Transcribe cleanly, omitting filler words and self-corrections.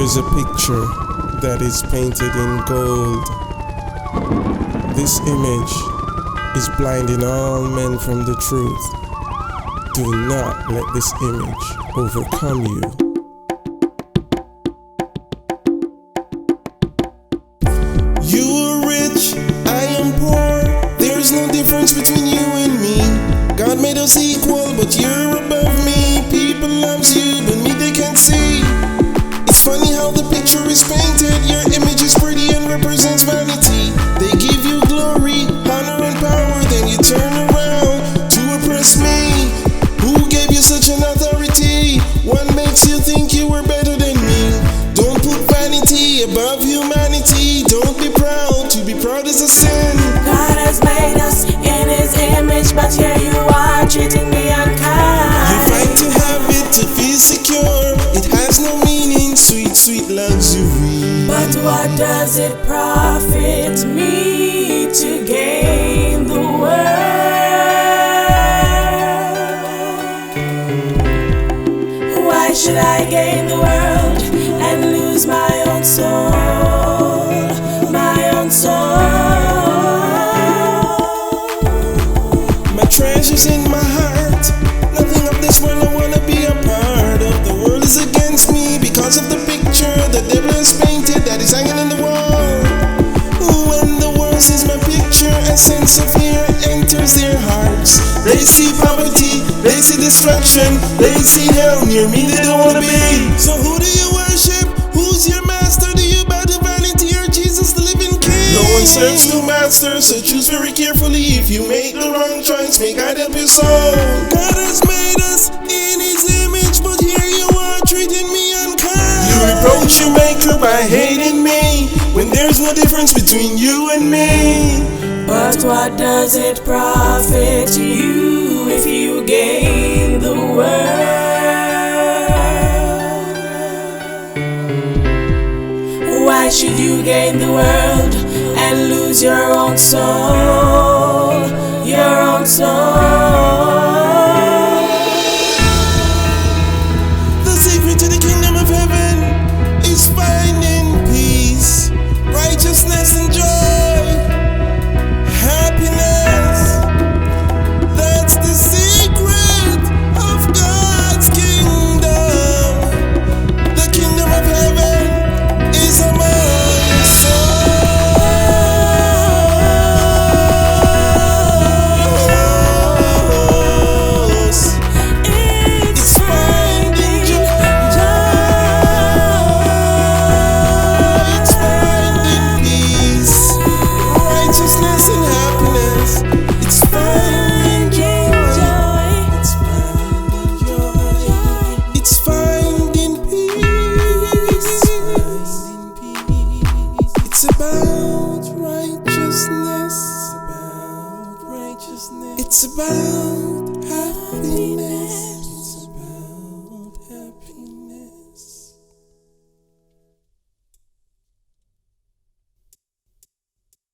is a picture that is painted in gold. This image is blinding all men from the truth. Do not let this image overcome you. You are rich, I am poor. There is no difference between you and me. God made us equal, but you're above me. People loves you, but me they can't see. It's funny how the picture is painted. Your image is pretty and represents vanity. They give you glory, honor and power, then you turn around to oppress me. Who gave you such an authority? What makes you think you were better than me? Don't put vanity above humanity. Don't be proud. To be proud is a sin. God has made us in His image, but here you are treating me unkind. You fight to have it, to feel secure. It has no meaning, sweet, sweet luxury. But what does it profit me to gain the world? Why should I gain the world and lose my own soul? My own soul. My treasure's in my heart. Nothing of this world I wanna be a part of. The world is against me because of the picture the devil has painted that is hanging in the wall. When the world sees my picture, a sense of fear enters their hearts. They see poverty, they see destruction, they see hell near me they don't wanna be. So who do you worship? Who's your master? Do you bow to vanity or Jesus the living King? No one serves two masters, so choose very carefully. If you make the wrong choice, may God help your soul. God has made us in His image, but here you are treating me unkind. You reproach your maker by hating me, when there's no difference between you and me. But what does it profit you if you gain the world? Why should you gain the world and lose your own soul? Your own soul.